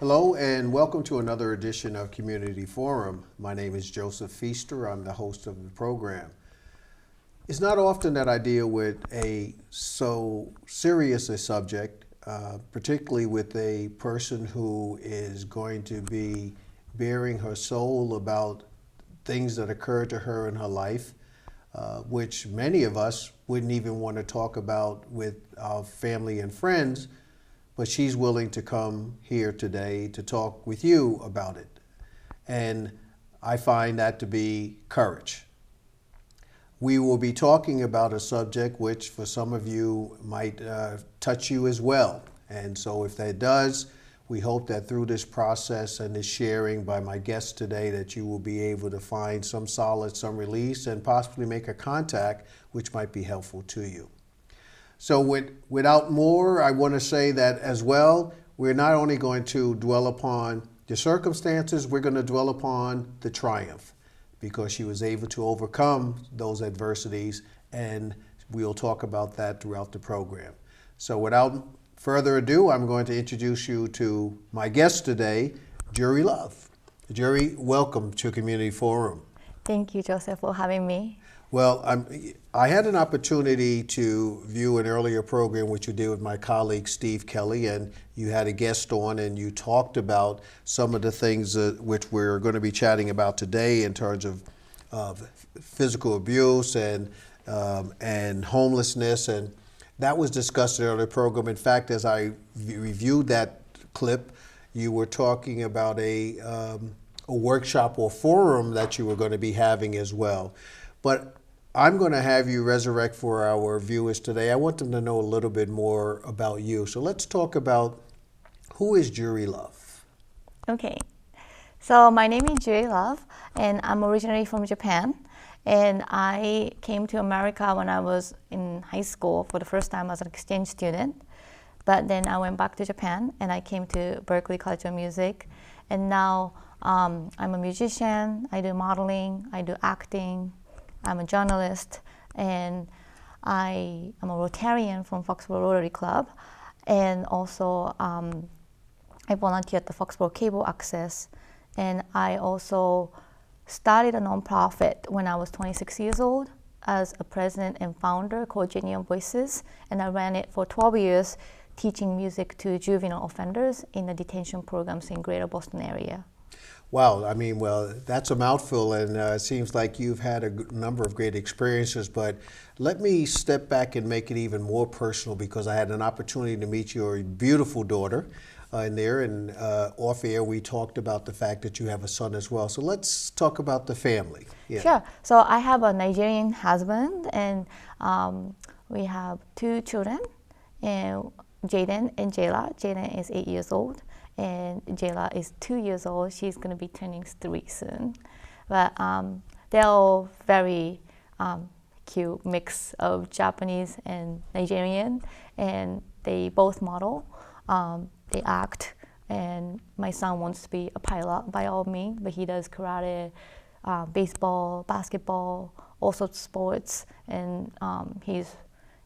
Hello and welcome to another edition of Community Forum. My name is Joseph Feaster. I'm the host of the program. It's not often that I deal with so serious a subject, particularly with a person who is going to be bearing her soul about things that occurred to her in her life, which many of us wouldn't even want to talk about with our family and friends. But she's willing to come here today to talk with you about it. And I find that to be courage. We will be talking about a subject which for some of you might touch you as well. And so if that does, we hope that through this process and this sharing by my guests today that you will be able to find some solace, some release, and possibly make a contact which might be helpful to you. So without more, I want to say that as well, we're not only going to dwell upon the circumstances, we're going to dwell upon the triumph because she was able to overcome those adversities, and we'll talk about that throughout the program. So without further ado, I'm going to introduce you to my guest today, Juri Love. Juri, welcome to Community Forum. Thank you, Joseph, for having me. Well, I had an opportunity to view an earlier program which you did with my colleague Steve Kelly, and you had a guest on and you talked about some of the things which we're going to be chatting about today in terms of physical abuse and homelessness, and that was discussed in the earlier program. In fact, as I reviewed that clip, you were talking about a workshop or forum that you were going to be having as well. But I'm going to have you resurrect for our viewers today. I want them to know a little bit more about you. So let's talk about who is Juri Love. Okay, so my name is Juri Love, and I'm originally from Japan. And I came to America when I was in high school for the first time as an exchange student. But then I went back to Japan, and I came to Berklee College of Music. And now I'm a musician. I do modeling. I do acting. I'm a journalist, and I am a Rotarian from Foxborough Rotary Club, and also I volunteer at the Foxborough Cable Access, and I also started a nonprofit when I was 26 years old as a president and founder called Genuine Voices, and I ran it for 12 years, teaching music to juvenile offenders in the detention programs in Greater Boston area. Wow, I mean, well, that's a mouthful, and it seems like you've had a number of great experiences, but let me step back and make it even more personal because I had an opportunity to meet your beautiful daughter in there, and off air we talked about the fact that you have a son as well. So let's talk about the family. Yeah. Sure. So I have a Nigerian husband, and we have two children, and Jaden and Jayla. Jaden is 8 years old. And Jayla is 2 years old. She's going to be turning 3 soon. But they're all very cute mix of Japanese and Nigerian. And they both model, they act. And my son wants to be a pilot by all means, but he does karate, baseball, basketball, all sorts of sports. And he's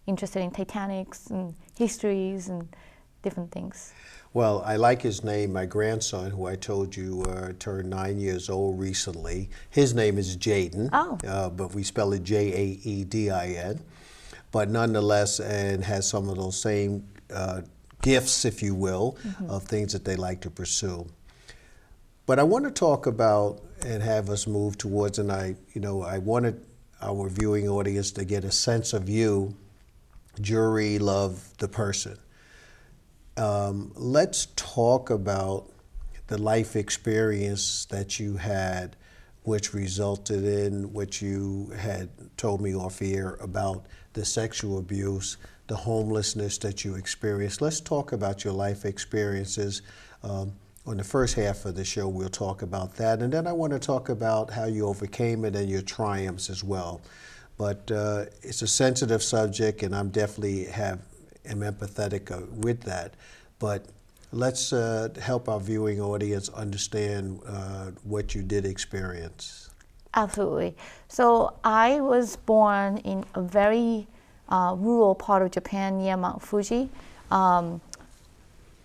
interested in Titanics and histories and different things. Well, I like his name. My grandson, who I told you turned 9 years old recently, his name is Jaden, but we spell it Jaedin. But nonetheless, and has some of those same gifts, if you will, of things that they like to pursue. But I want to talk about and have us move towards, and I wanted our viewing audience to get a sense of you, Juri Love, the person. Let's talk about the life experience that you had, which resulted in what you had told me off air about the sexual abuse, the homelessness that you experienced. Let's talk about your life experiences. On the first half of the show, we'll talk about that. And then I want to talk about how you overcame it and your triumphs as well. But it's a sensitive subject, and I'm definitely am empathetic with that. But let's help our viewing audience understand what you did experience. Absolutely. So I was born in a very rural part of Japan near Mount Fuji.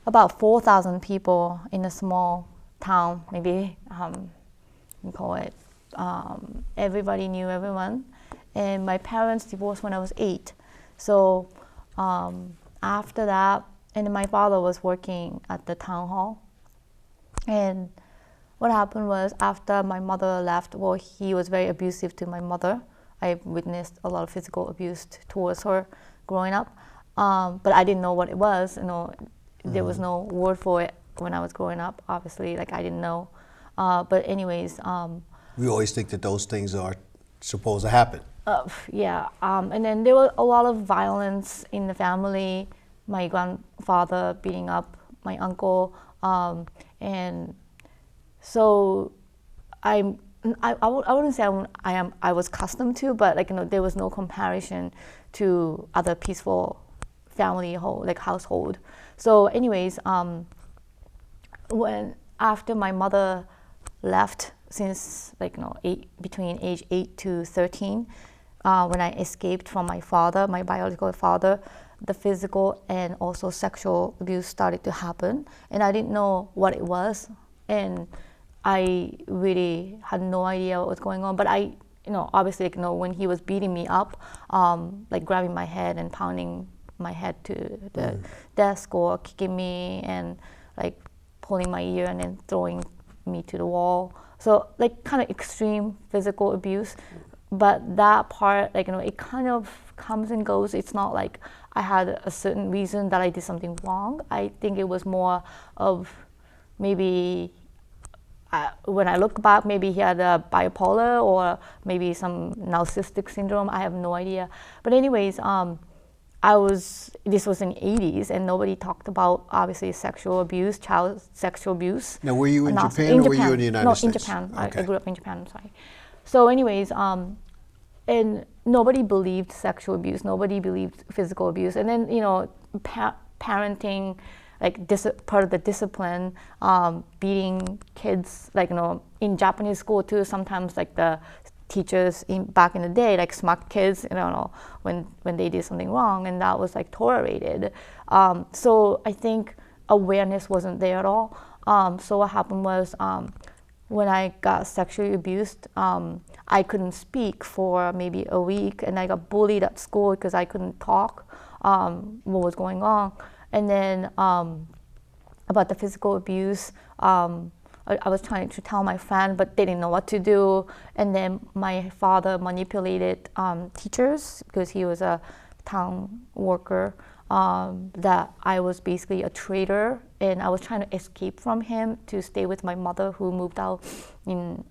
about 4,000 people in a small town, maybe you call it. Everybody knew everyone. And my parents divorced when I was 8. So after that, and my father was working at the town hall. And what happened was after my mother left, well, he was very abusive to my mother. I witnessed a lot of physical abuse towards her growing up. But I didn't know what it was. There was no word for it when I was growing up. Obviously, like I didn't know. But anyways, we always think that those things are supposed to happen. Yeah, and then there was a lot of violence in the family. My grandfather beating up my uncle, and so I wouldn't say I was accustomed to, but there was no comparison to other peaceful family household. So anyways, when after my mother left, since between age 8 to 13, when I escaped from my father, my biological father, the physical and also sexual abuse started to happen, and I didn't know what it was, and I really had no idea what was going on. But obviously, when he was beating me up, grabbing my head and pounding my head to the desk, or kicking me and pulling my ear and then throwing me to the wall. So kind of extreme physical abuse. But that part, it kind of comes and goes. It's not like I had a certain reason that I did something wrong. I think it was more of maybe when I look back, maybe he had a bipolar or maybe some narcissistic syndrome. I have no idea. But anyways, this was in the 80s, and nobody talked about, obviously, sexual abuse, child sexual abuse. Now, were you in Japan or were you in the United States? No, in Japan. Okay. I grew up in Japan, sorry. So anyways, and nobody believed sexual abuse. Nobody believed physical abuse. And then, parenting, part of the discipline, beating kids, in Japanese school too, sometimes the teachers back in the day smack kids, when they did something wrong, and that was tolerated. So I think awareness wasn't there at all. So what happened was, when I got sexually abused, I couldn't speak for maybe a week, and I got bullied at school because I couldn't talk what was going on. And then about the physical abuse, I was trying to tell my friend, but they didn't know what to do. And then my father manipulated teachers, because he was a town worker, that I was basically a traitor, and I was trying to escape from him to stay with my mother, who moved out in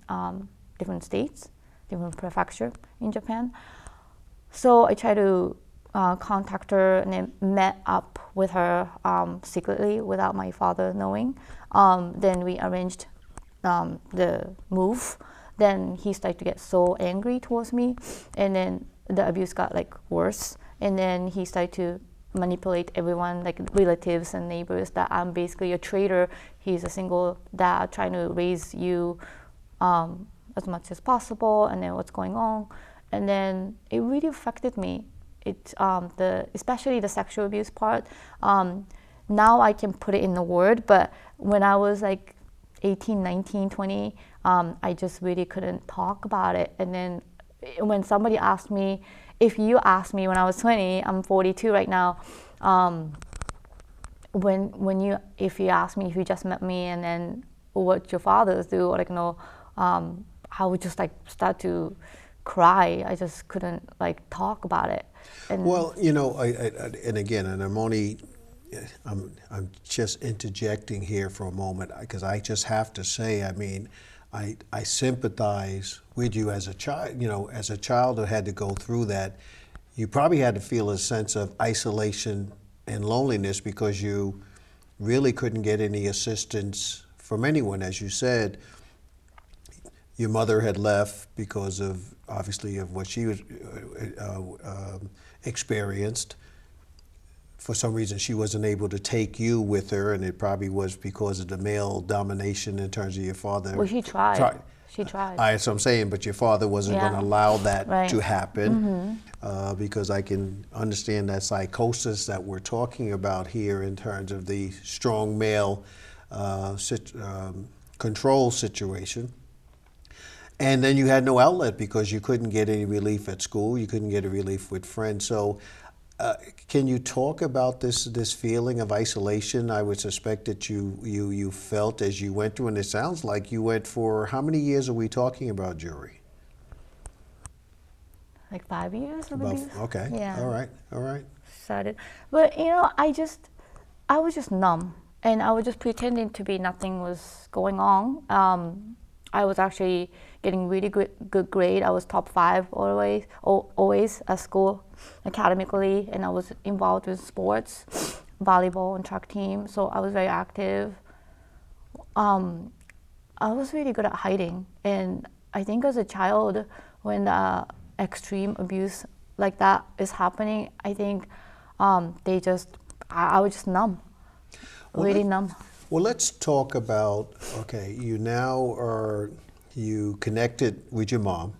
different states, different prefecture in Japan. So I tried to contact her, and then met up with her secretly without my father knowing. Then we arranged the move. Then he started to get so angry towards me, and then the abuse got worse. And then he started to manipulate everyone, relatives and neighbors, that I'm basically a traitor. He's a single dad trying to raise you as much as possible, and then what's going on. And then it really affected me. Especially the sexual abuse part. Now I can put it in the word, but when I was 18, 19, 20, I just really couldn't talk about it. And then when somebody asked me, if you asked me when I was 20, I'm 42 right now, if you asked me if you just met me and then what your fathers do, I would just start to cry. I just couldn't talk about it. And well, and again, and I'm just interjecting here for a moment, because I just have to say, I sympathize with you as a child. As a child who had to go through that, you probably had to feel a sense of isolation and loneliness, because you really couldn't get any assistance from anyone. As you said, your mother had left because of, obviously, of what she was experienced. For some reason, she wasn't able to take you with her, and it probably was because of the male domination in terms of your father. Well, she tried. she tried. So I'm saying, but your father wasn't Yeah. going to allow that Right. to happen, because I can understand that psychosis that we're talking about here in terms of the strong male control situation. And then you had no outlet because you couldn't get any relief at school. You couldn't get a relief with friends. So can you talk about this feeling of isolation? I would suspect that you felt as you went through, and it sounds like you went for, how many years are we talking about, Juri? Like 5 years of About, abuse. okay. Yeah. All right. Started, but I was just numb, and I was just pretending to be nothing was going on. I was actually getting really good grade. I was top 5 always at school, academically, and I was involved with sports, volleyball and track team. So I was very active. I was really good at hiding, and I think as a child, when extreme abuse like that is happening, I think I was just numb, really numb. Well, let's talk about, okay, you connected with your mom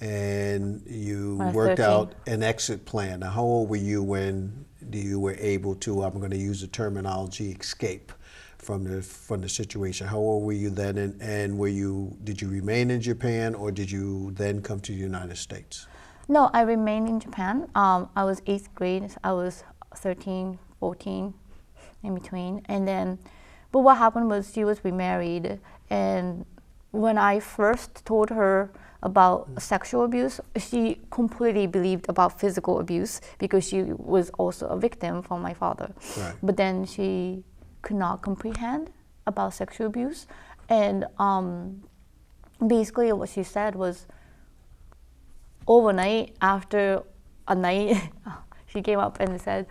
and you When I was worked 13. out an exit plan. Now, how old were you when you were able to, I'm going to use the terminology, escape from the situation? How old were you then, and did you remain in Japan, or did you then come to the United States? No, I remained in Japan. I was 8th grade. I was 13, 14, in between. And then, but what happened was she was remarried. And when I first told her about sexual abuse, she completely believed about physical abuse because she was also a victim from my father. Right. But then she could not comprehend about sexual abuse. And basically what she said was, overnight, after a night, she came up and said,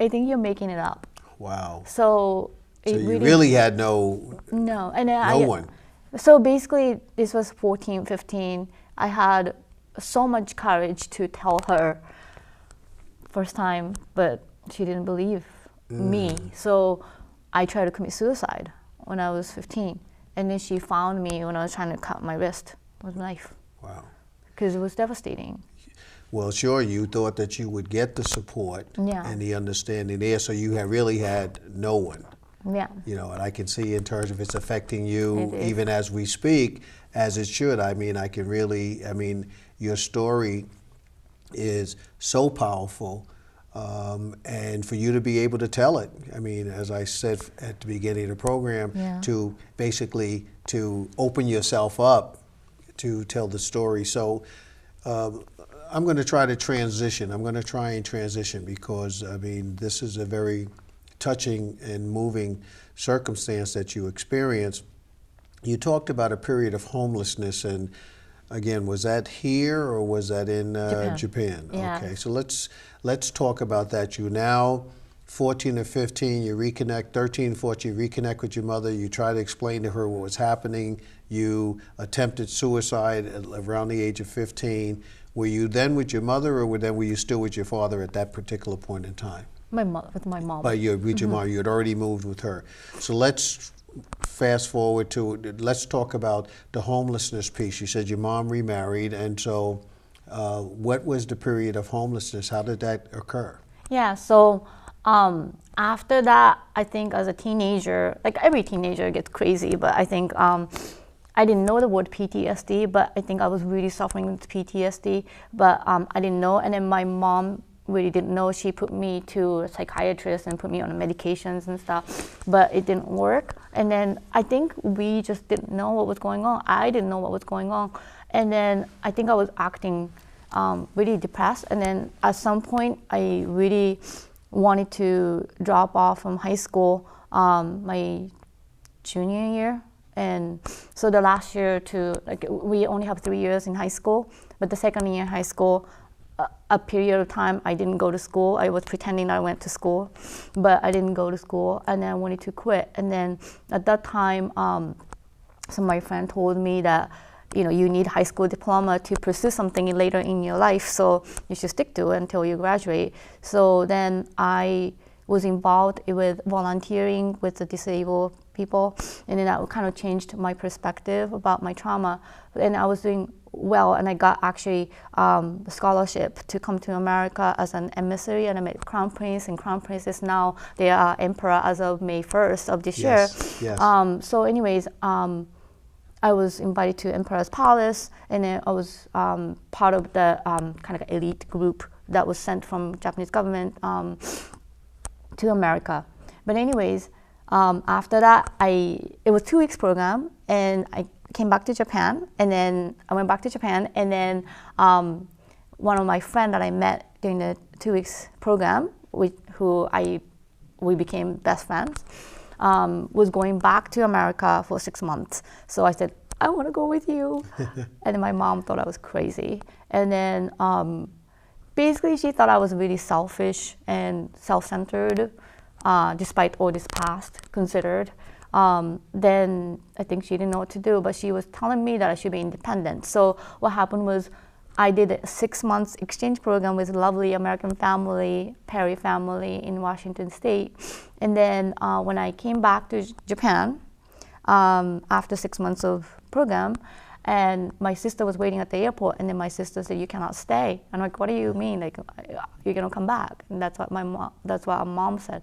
I think you're making it up. Wow. So you really had no one. So basically, this was 14, 15. I had so much courage to tell her first time, but she didn't believe me. So I tried to commit suicide when I was 15. And then she found me when I was trying to cut my wrist with a knife. Wow. Because it was devastating. Well, sure, you thought that you would get the support and the understanding there, so you really had no one. Yeah. You know, and I can see in terms of it's affecting you even as we speak, as it should. I mean, your story is so powerful, and for you to be able to tell it, I mean, as I said at the beginning of the program, to basically to open yourself up to tell the story. So I'm going to try to transition. I'm going to try and transition because, I mean, this is a very touching and moving circumstance that you experienced. You talked about a period of homelessness, and again, was that here or was that in Japan? Yeah. Okay, so let's talk about that. You now 14 or 15, you reconnect, 13, 14, you reconnect with your mother, you try to explain to her what was happening, you attempted suicide around the age of 15. Were you then with your mother, or were you still with your father at that particular point in time? With my mom. But with your mom, you had already moved with her. So let's fast forward let's talk about the homelessness piece. You said your mom remarried, and so what was the period of homelessness? How did that occur? Yeah, so after that, I think as a teenager, like every teenager gets crazy, but I think I didn't know the word PTSD, but I think I was really suffering with PTSD, but I didn't know. And then my mom really didn't know. She put me to a psychiatrist and put me on medications and stuff, but it didn't work. And then I think we just didn't know what was going on. I didn't know what was going on. And then I think I was acting really depressed. And then at some point, I really wanted to drop off from high school my junior year. And so the last year we only have 3 years in high school, but the second year in high school, a period of time I didn't go to school. I was pretending I went to school, but I didn't go to school, and then I wanted to quit. And then at that time, some of my friend told me that, you know, you need high school diploma to pursue something later in your life, so you should stick to it until you graduate. So then I was involved with volunteering with the disabled people, and then that kind of changed my perspective about my trauma. And I was doing well, and I got actually a scholarship to come to America as an emissary, and I met Crown Prince, and Crown Princess now they are emperor as of May 1st of this year. Yes. So anyways, I was invited to Emperor's Palace, and then I was part of the kind of elite group that was sent from Japanese government to America. But anyways, after that, it was 2 weeks program, and I came back to Japan, and then I went back to Japan, and then one of my friends that I met during the 2 weeks program, we became best friends, was going back to America for 6 months. So I said, I want to go with you. And then my mom thought I was crazy. And then basically she thought I was really selfish and self-centered, despite all this past considered. Then I think she didn't know what to do, but she was telling me that I should be independent. So what happened was I did a 6 months exchange program with a lovely American family, Perry family in Washington State. And then when I came back to Japan, after 6 months of program, and my sister was waiting at the airport, and then my sister said, "You cannot stay." I'm like, "What do you mean? Like, you're gonna come back?" And that's what our mom said.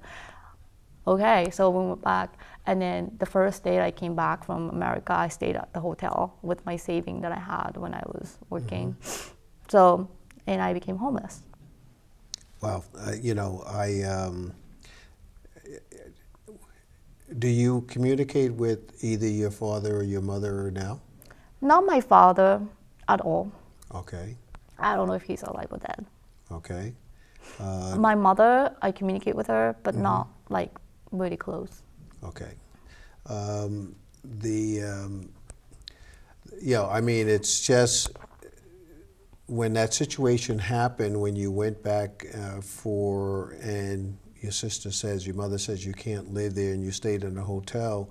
Okay, so we went back, and then the first day I came back from America, I stayed at the hotel with my saving that I had when I was working. Mm-hmm. So, and I became homeless. Well, do you communicate with either your father or your mother now? Not my father at all. Okay. I don't know if he's alive or dead. Okay. My mother, I communicate with her, but mm-hmm. not like really close. Okay. I mean, it's just when that situation happened, when you went back and your sister says, your mother says you can't live there, and you stayed in a hotel,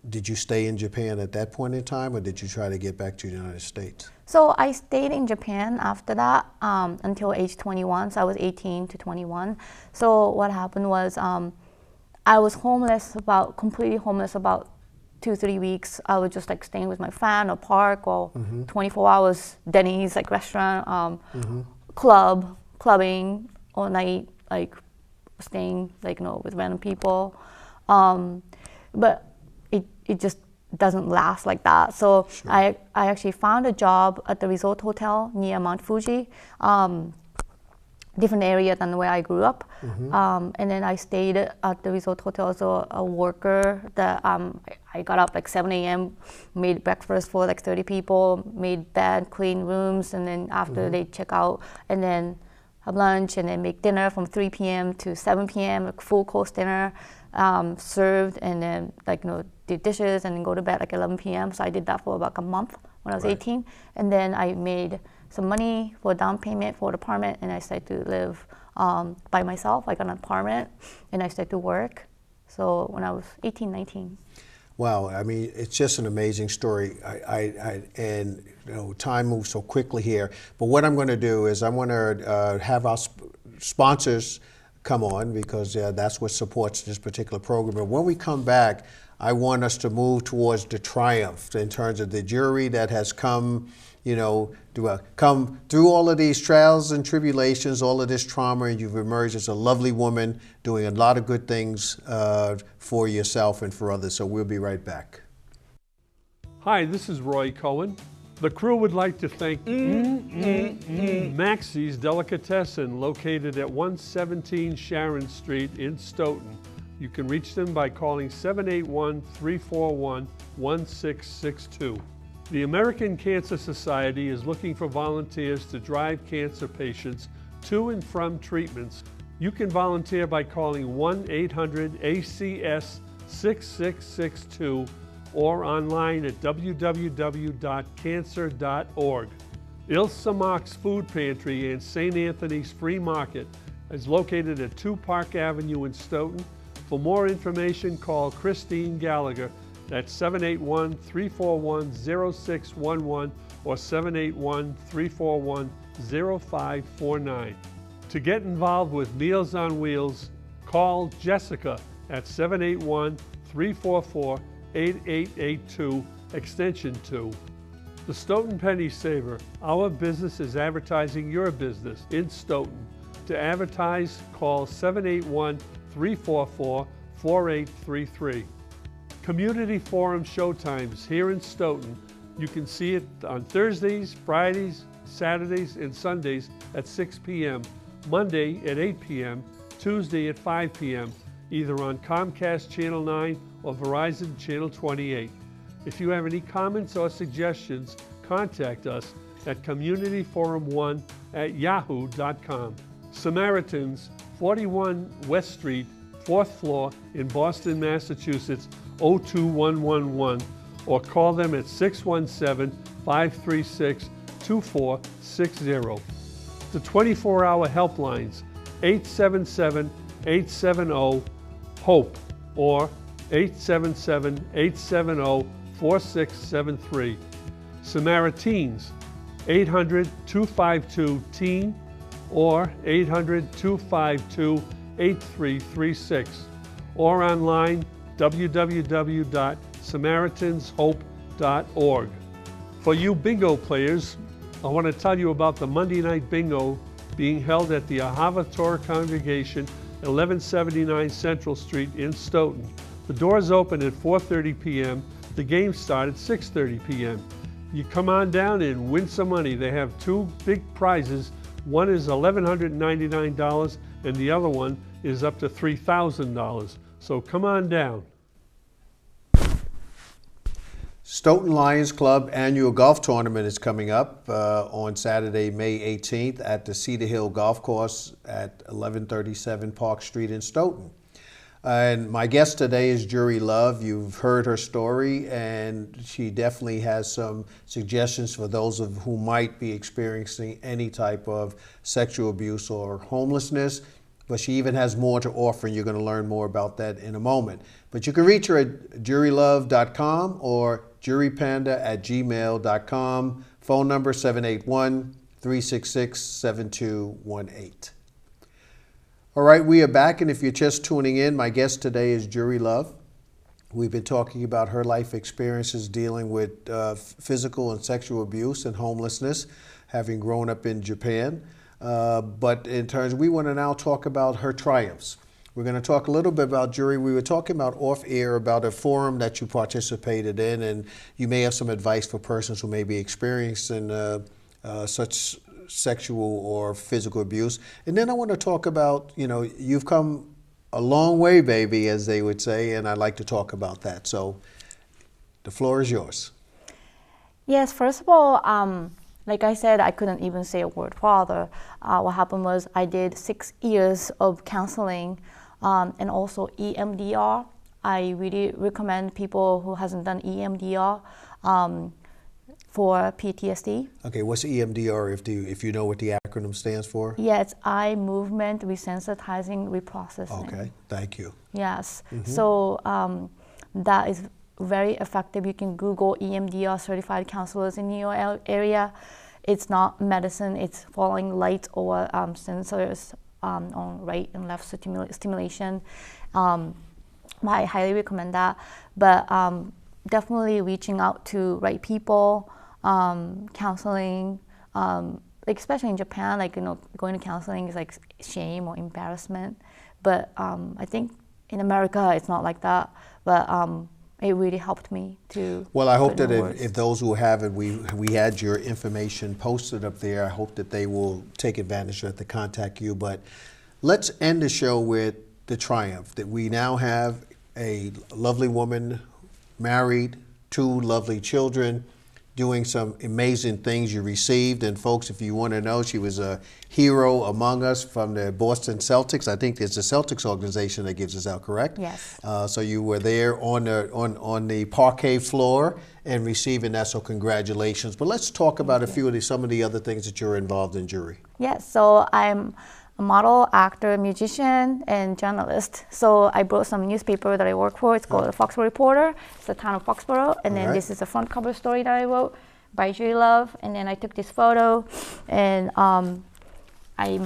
did you stay in Japan at that point in time, or did you try to get back to the United States? So I stayed in Japan after that until age 21, so I was 18 to 21. So what happened was I was completely homeless about 2-3 weeks. I was just like staying with my friend or park or mm-hmm. 24 hours Denny's, like restaurant, mm-hmm. clubbing all night, like staying like with random people. But it just doesn't last like that. So sure. I actually found a job at the resort hotel near Mount Fuji, different area than where I grew up. Mm-hmm. And then I stayed at the resort hotel as a worker. I got up like 7 a.m., made breakfast for like 30 people, made bed, clean rooms, and then after mm-hmm. they check out, and then have lunch, and then make dinner from 3 p.m. to 7 p.m., like full course dinner, served, and then did dishes, and then go to bed like 11 p.m. So I did that for about a month when I was 18. And then I made some money for a down payment for an apartment, and I started to live by myself. I got an apartment, and I started to work. So when I was 18, 19. Wow, I mean, it's just an amazing story. And time moves so quickly here. But what I'm going to do is I'm going to have our sponsors come on, because that's what supports this particular program. And when we come back, I want us to move towards the triumph in terms of the jury that has come, come through all of these trials and tribulations, all of this trauma, and you've emerged as a lovely woman doing a lot of good things for yourself and for others. So we'll be right back. Hi, this is Roy Cohen. The crew would like to thank Maxie's Delicatessen, located at 117 Sharon Street in Stoughton. You can reach them by calling 781-341-1662. The American Cancer Society is looking for volunteers to drive cancer patients to and from treatments. You can volunteer by calling 1-800-ACS-6662 or online at www.cancer.org. Ilsa Mark's Food Pantry and St. Anthony's Free Market is located at 2 Park Avenue in Stoughton. For more information, call Christine Gallagher at 781-341-0611 or 781-341-0549. To get involved with Meals on Wheels, call Jessica at 781-344-8882, extension 2. The Stoughton Penny Saver. Our business is advertising your business in Stoughton. To advertise, call 781-344-4833. Community Forum showtimes here in Stoughton. You can see it on Thursdays, Fridays, Saturdays, and Sundays at 6 p.m., Monday at 8 p.m., Tuesday at 5 p.m., either on Comcast Channel 9 or Verizon Channel 28. If you have any comments or suggestions, contact us at communityforum1@yahoo.com. Samaritans, 41 West Street, 4th floor in Boston, Massachusetts, 02111, or call them at 617-536-2460. The 24-hour helplines, 877-870-HOPE or 877-870-4673. Samaritans, 800-252-TEEN or 800-252-8336, or online www.samaritanshope.org. For you bingo players, I want to tell you about the Monday night bingo being held at the Ahava Torah Congregation, 1179 Central Street in Stoughton. The doors open at 4:30 p.m. The games start at 6:30 p.m. You come on down and win some money. They have two big prizes. One is $1,199 and the other one is up to $3,000. So come on down. Stoughton Lions Club annual golf tournament is coming up on Saturday, May 18th at the Cedar Hill Golf Course at 1137 Park Street in Stoughton. And my guest today is Juri Love. You've heard her story, and she definitely has some suggestions for those of who might be experiencing any type of sexual abuse or homelessness. But she even has more to offer, and you're going to learn more about that in a moment. But you can reach her at jurilove.com or juripanda@gmail.com. Phone number 781-366-7218. All right, we are back, and if you're just tuning in, my guest today is Juri Love. We've been talking about her life experiences dealing with physical and sexual abuse and homelessness, having grown up in Japan. But in terms, we want to now talk about her triumphs. We're going to talk a little bit about Juri. We were talking about off air about a forum that you participated in, and you may have some advice for persons who may be experiencing such sexual or physical abuse. And then I want to talk about, you've come a long way, baby, as they would say, and I'd like to talk about that. So the floor is yours. Yes, first of all, like I said, I couldn't even say a word father. What happened was I did 6 years of counseling and also EMDR. I really recommend people who hasn't done EMDR for PTSD. Okay, what's EMDR if you know what the acronym stands for? Yeah, it's eye movement resensitizing reprocessing. Okay, thank you. Yes, so that is very effective. You can Google EMDR certified counselors in your area. It's not medicine, it's following light or sensors on right and left stimulation. I highly recommend that, but definitely reaching out to right people, counseling, especially in Japan, going to counseling is like shame or embarrassment. But I think in America it's not like that. But it really helped me to. Well, I hope that if those who haven't, we had your information posted up there. I hope that they will take advantage of it to contact you. But let's end the show with the triumph that we now have a lovely woman, married, 2 lovely children, doing some amazing things. You received, and folks, if you want to know, she was a hero among us from the Boston Celtics. I think it's the Celtics organization that gives us out, correct? Yes. So you were there on the parquet floor and receiving that, so congratulations. But let's talk about some of the other things that you're involved in, Juri. Yes, so I'm a model, actor, musician, and journalist. So I brought some newspaper that I work for. It's called the Foxborough Reporter. It's the town of Foxborough. And then this is a front cover story that I wrote by Juri Love. And then I took this photo, and I'm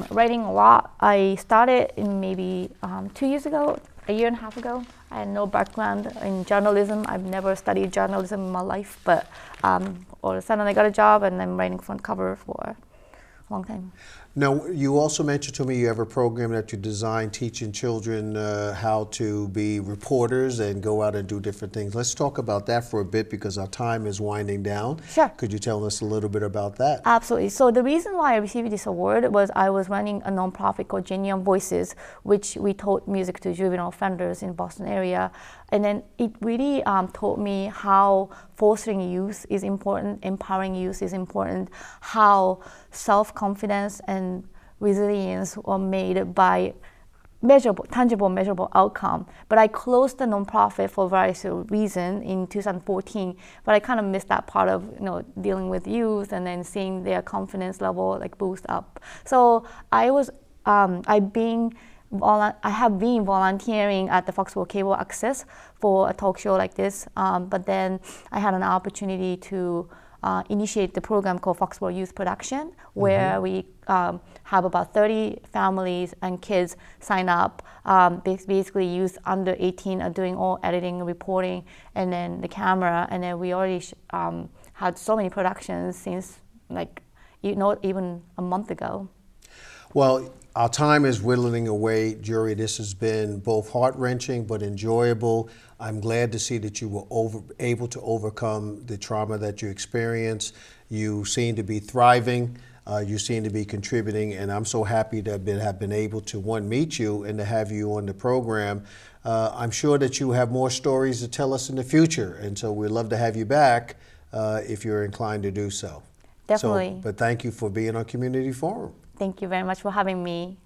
writing a lot. I started in maybe 2 years ago, a year and a half ago. I had no background in journalism. I've never studied journalism in my life, but all of a sudden I got a job and I'm writing front cover for a long time. Now, you also mentioned to me you have a program that you designed teaching children how to be reporters and go out and do different things. Let's talk about that for a bit because our time is winding down. Sure. Could you tell us a little bit about that? Absolutely. So the reason why I received this award was I was running a nonprofit called Genuine Voices, which we taught music to juvenile offenders in the Boston area. And then it really taught me how fostering youth is important, empowering youth is important, how self-confidence and resilience are made by measurable, tangible, measurable outcome. But I closed the nonprofit for various reasons in 2014. But I kind of missed that part of dealing with youth and then seeing their confidence level like boost up. So I have been volunteering at the Foxborough Cable Access for a talk show like this. But then I had an opportunity to initiate the program called Foxborough Youth Production, where we have about 30 families and kids sign up. Basically, youth under 18 are doing all editing, reporting, and then the camera. And then we already had so many productions since not even a month ago. Well, our time is whittling away, Juri. This has been both heart-wrenching but enjoyable. I'm glad to see that you were able to overcome the trauma that you experienced. You seem to be thriving. You seem to be contributing, and I'm so happy to have been able to, one, meet you and to have you on the program. I'm sure that you have more stories to tell us in the future, and so we'd love to have you back if you're inclined to do so. Definitely. But thank you for being on Community Forum. Thank you very much for having me.